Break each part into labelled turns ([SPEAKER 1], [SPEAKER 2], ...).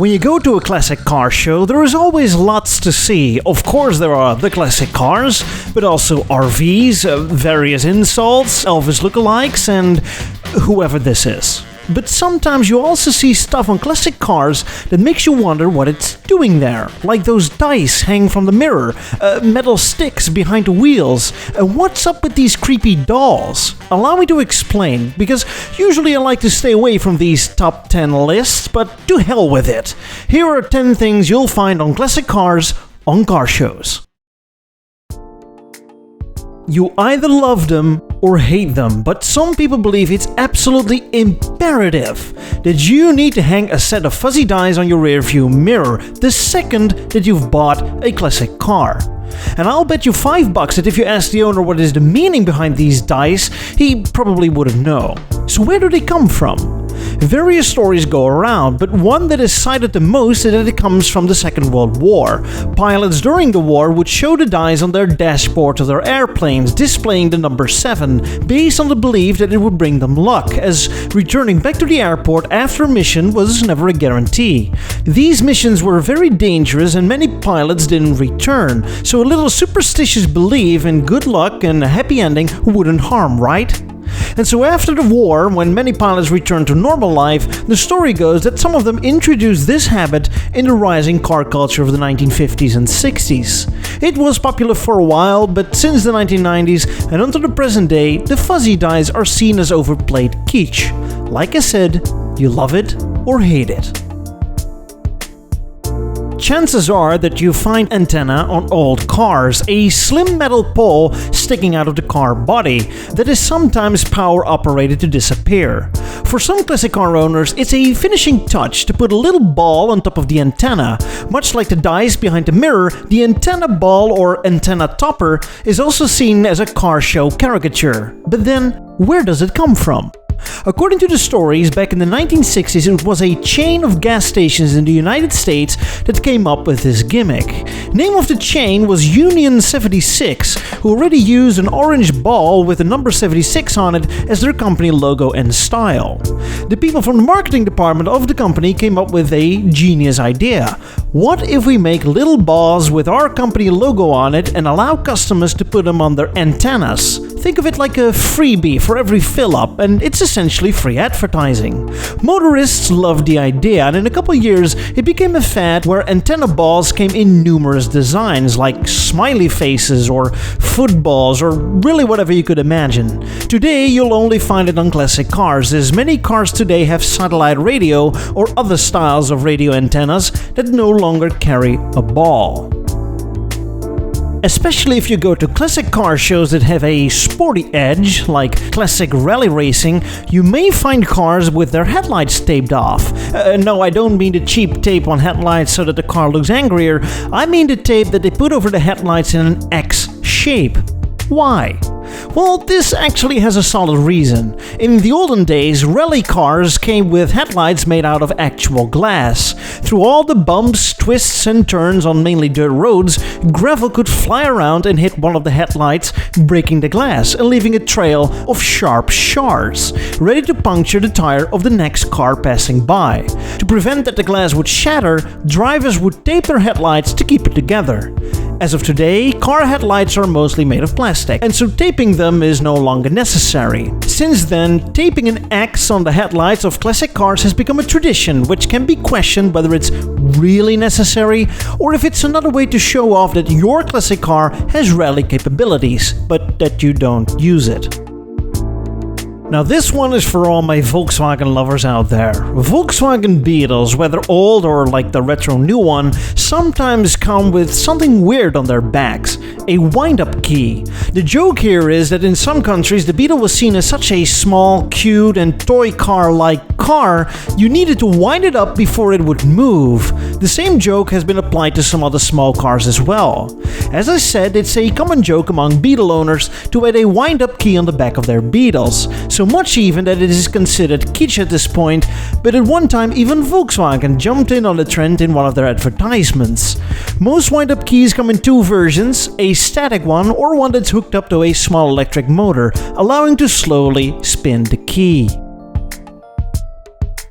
[SPEAKER 1] When you go to a classic car show, there is always lots to see. Of course, there are the classic cars, but also RVs, various insults, Elvis lookalikes, and whoever this is. But sometimes you also see stuff on classic cars that makes you wonder what it's doing there. Like those dice hanging from the mirror, metal sticks behind the wheels. What's up with these creepy dolls? Allow me to explain, because usually I like to stay away from these top 10 lists, but to hell with it. Here are 10 things you'll find on classic cars on car shows. You either love them or hate them, but some people believe it's absolutely imperative that you need to hang a set of fuzzy dice on your rearview mirror the second that you've bought a classic car. And I'll bet you $5 that if you ask the owner what is the meaning behind these dice, he probably wouldn't know. So where do they come from? Various stories go around, but one that is cited the most is that it comes from the Second World War. Pilots during the war would show the dice on their dashboard of their airplanes, displaying the number 7, based on the belief that it would bring them luck, as returning back to the airport after a mission was never a guarantee. These missions were very dangerous and many pilots didn't return, so a little superstitious belief in good luck and a happy ending wouldn't harm, right? And so after the war, when many pilots returned to normal life, the story goes that some of them introduced this habit in the rising car culture of the 1950s and 60s. It was popular for a while, but since the 1990s and until the present day, the fuzzy dice are seen as overplayed kitsch. Like I said, you love it or hate it. Chances are that you find antenna on old cars, a slim metal pole sticking out of the car body that is sometimes power operated to disappear. For some classic car owners, it's a finishing touch to put a little ball on top of the antenna. Much like the dice behind the mirror, the antenna ball or antenna topper is also seen as a car show caricature. But then, where does it come from? According to the stories, back in the 1960s it was a chain of gas stations in the United States that came up with this gimmick. Name of the chain was Union 76, who already used an orange ball with the number 76 on it as their company logo and style. The people from the marketing department of the company came up with a genius idea. What if we make little balls with our company logo on it and allow customers to put them on their antennas? Think of it like a freebie for every fill-up, and it's essentially free advertising. Motorists loved the idea, and in a couple years it became a fad where antenna balls came in numerous designs, like smiley faces or footballs or really whatever you could imagine. Today you'll only find it on classic cars, as many cars today have satellite radio or other styles of radio antennas that no longer carry a ball. Especially if you go to classic car shows that have a sporty edge, like classic rally racing, you may find cars with their headlights taped off. No, I don't mean the cheap tape on headlights so that the car looks angrier. I mean the tape that they put over the headlights in an X shape. Why? Well, this actually has a solid reason. In the olden days, rally cars came with headlights made out of actual glass. Through all the bumps, twists and turns on mainly dirt roads, gravel could fly around and hit one of the headlights, breaking the glass and leaving a trail of sharp shards, ready to puncture the tire of the next car passing by. To prevent that the glass would shatter, drivers would tape their headlights to keep it together. As of today, car headlights are mostly made of plastic, and so taping them is no longer necessary. Since then, taping an X on the headlights of classic cars has become a tradition, which can be questioned whether it's really necessary or if it's another way to show off that your classic car has rally capabilities, but that you don't use it. Now this one is for all my Volkswagen lovers out there. Volkswagen Beetles, whether old or like the retro new one, sometimes come with something weird on their backs, a Windup Key. The joke here is that in some countries the Beetle was seen as such a small, cute and toy car-like car, you needed to wind it up before it would move. The same joke has been applied to some other small cars as well. As I said, it's a common joke among Beetle owners to add a wind-up key on the back of their Beetles. So much even that it is considered kitsch at this point, but at one time even Volkswagen jumped in on the trend in one of their advertisements. Most wind-up keys come in two versions, a static one or one that's hooked up to a small electric motor, allowing to slowly spin the key.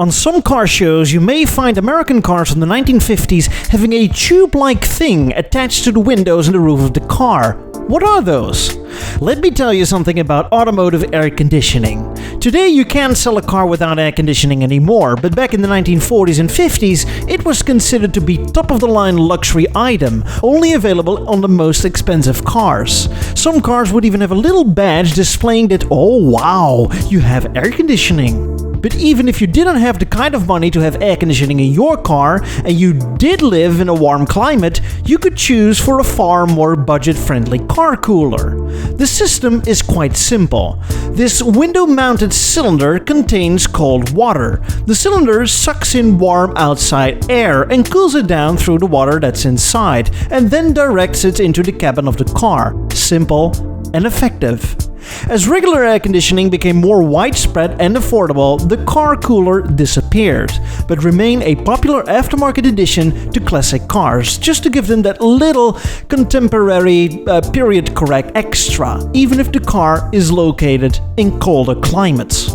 [SPEAKER 1] On some car shows, you may find American cars from the 1950s having a tube-like thing attached to the windows and the roof of the car. What are those? Let me tell you something about automotive air conditioning. Today you can't sell a car without air conditioning anymore, but back in the 1940s and 50s, it was considered to be top-of-the-line luxury item, only available on the most expensive cars. Some cars would even have a little badge displaying that, oh wow, you have air conditioning. But even if you didn't have the kind of money to have air conditioning in your car, and you did live in a warm climate, you could choose for a far more budget-friendly car cooler. The system is quite simple. This window-mounted cylinder contains cold water. The cylinder sucks in warm outside air and cools it down through the water that's inside, and then directs it into the cabin of the car. Simple and effective. As regular air conditioning became more widespread and affordable, the car cooler disappeared, but remained a popular aftermarket addition to classic cars, just to give them that little contemporary period-correct extra, even if the car is located in colder climates.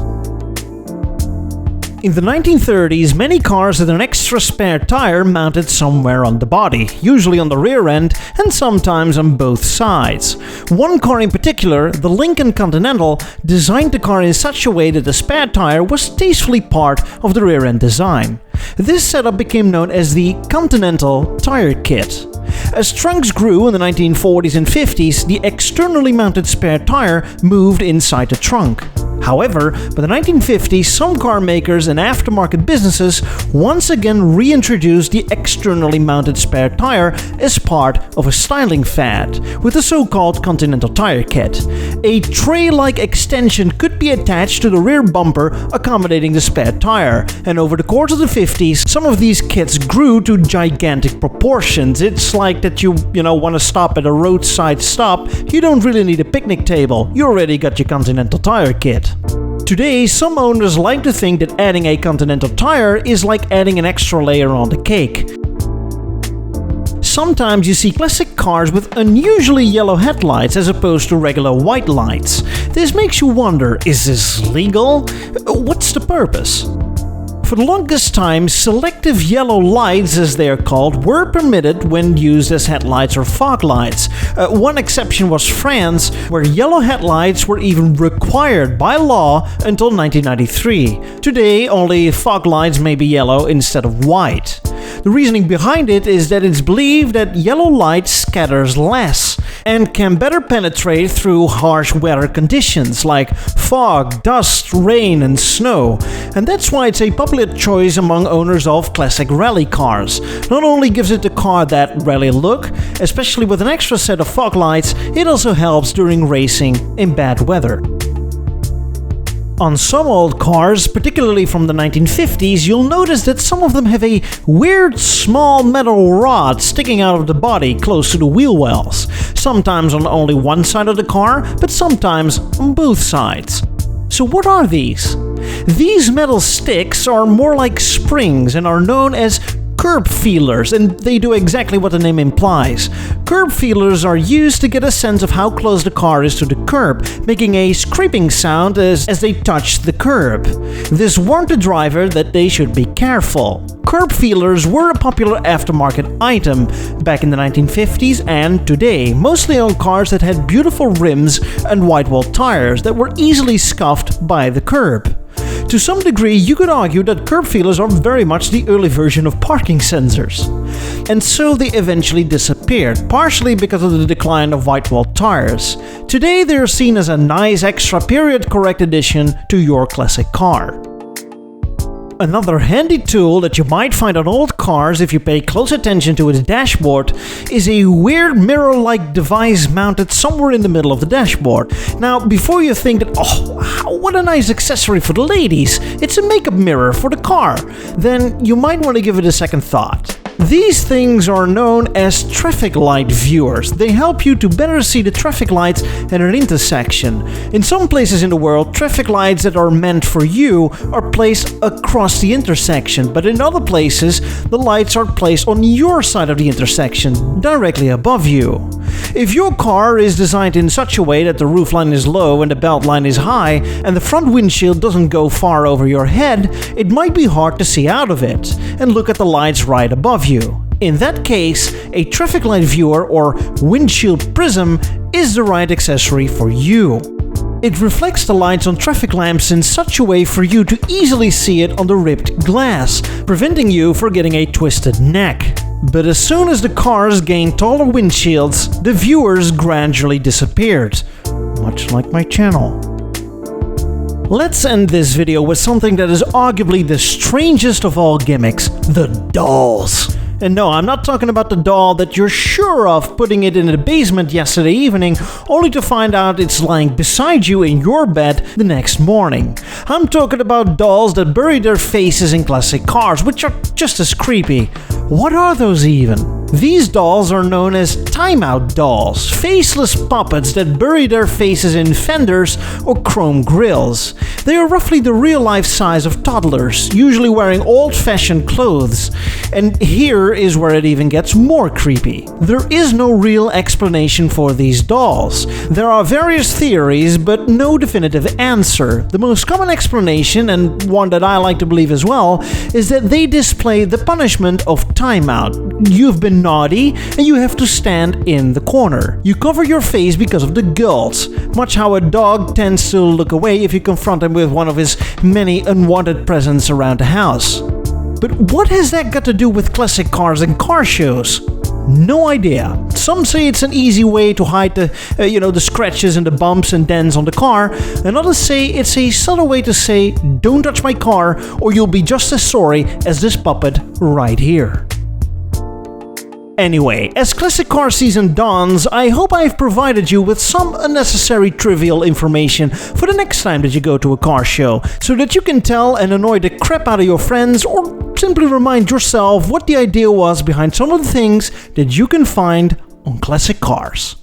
[SPEAKER 1] In the 1930s, many cars had an extra spare tire mounted somewhere on the body, usually on the rear end and sometimes on both sides. One car in particular, the Lincoln Continental, designed the car in such a way that the spare tire was tastefully part of the rear end design. This setup became known as the Continental Tire Kit. As trunks grew in the 1940s and 50s, the externally mounted spare tire moved inside the trunk. However, by the 1950s, some car makers and aftermarket businesses once again reintroduced the externally mounted spare tire as part of a styling fad, with the so-called Continental Tire Kit. A tray-like extension could be attached to the rear bumper, accommodating the spare tire, and over the course of the 50s, some of these kits grew to gigantic proportions. It's like that you want to stop at a roadside stop, you don't really need a picnic table, you already got your Continental Tire Kit. Today, some owners like to think that adding a Continental tire is like adding an extra layer on the cake. Sometimes you see classic cars with unusually yellow headlights as opposed to regular white lights. This makes you wonder, is this legal? What's the purpose? For the longest time, selective yellow lights, as they are called, were permitted when used as headlights or fog lights. One exception was France, where yellow headlights were even required by law until 1993. Today, only fog lights may be yellow instead of white. The reasoning behind it is that it's believed that yellow light scatters less and can better penetrate through harsh weather conditions like fog, dust, rain and snow. And that's why it's a popular choice among owners of classic rally cars. Not only gives it the car that rally look, especially with an extra set of fog lights, it also helps during racing in bad weather. On some old cars, particularly from the 1950s, you'll notice that some of them have a weird small metal rod sticking out of the body close to the wheel wells. Sometimes on only one side of the car, but sometimes on both sides. So what are these? These metal sticks are more like springs and are known as curb feelers, and they do exactly what the name implies. Curb feelers are used to get a sense of how close the car is to the curb, making a scraping sound as they touch the curb. This warned the driver that they should be careful. Curb feelers were a popular aftermarket item back in the 1950s and today, mostly on cars that had beautiful rims and white-wall tires that were easily scuffed by the curb. To some degree, you could argue that curb feelers are very much the early version of parking sensors. And so they eventually disappeared, partially because of the decline of white-wall tires. Today they are seen as a nice extra period-correct addition to your classic car. Another handy tool that you might find on old cars if you pay close attention to its dashboard is a weird mirror-like device mounted somewhere in the middle of the dashboard. Now, before you think that, what a nice accessory for the ladies, it's a makeup mirror for the car, then you might want to give it a second thought. These things are known as traffic light viewers. They help you to better see the traffic lights at an intersection. In some places in the world, traffic lights that are meant for you are placed across the intersection, but in other places, the lights are placed on your side of the intersection, directly above you. If your car is designed in such a way that the roofline is low and the belt line is high, and the front windshield doesn't go far over your head, it might be hard to see out of it and look at the lights right above you. In that case, a traffic light viewer or windshield prism is the right accessory for you. It reflects the lights on traffic lamps in such a way for you to easily see it on the ripped glass, preventing you from getting a twisted neck. But as soon as the cars gained taller windshields, the viewers gradually disappeared, much like my channel. Let's end this video with something that is arguably the strangest of all gimmicks: the dolls. And no, I'm not talking about the doll that you're sure of putting it in the basement yesterday evening, only to find out it's lying beside you in your bed the next morning. I'm talking about dolls that bury their faces in classic cars, which are just as creepy. What are those even? These dolls are known as timeout dolls, faceless puppets that bury their faces in fenders or chrome grills. They are roughly the real-life size of toddlers, usually wearing old-fashioned clothes. And here is where it even gets more creepy. There is no real explanation for these dolls. There are various theories, but no definitive answer. The most common explanation, and one that I like to believe as well, is that they display the punishment of timeout. You've been naughty and you have to stand in the corner. You cover your face because of the gulls, much how a dog tends to look away if you confront him with one of his many unwanted presents around the house. But what has that got to do with classic cars and car shows? No idea. Some say it's an easy way to hide the scratches and the bumps and dents on the car, and others say it's a subtle way to say, don't touch my car or you'll be just as sorry as this puppet right here. Anyway, as classic car season dawns, I hope I've provided you with some unnecessary trivial information for the next time that you go to a car show, so that you can tell and annoy the crap out of your friends, or simply remind yourself what the idea was behind some of the things that you can find on classic cars.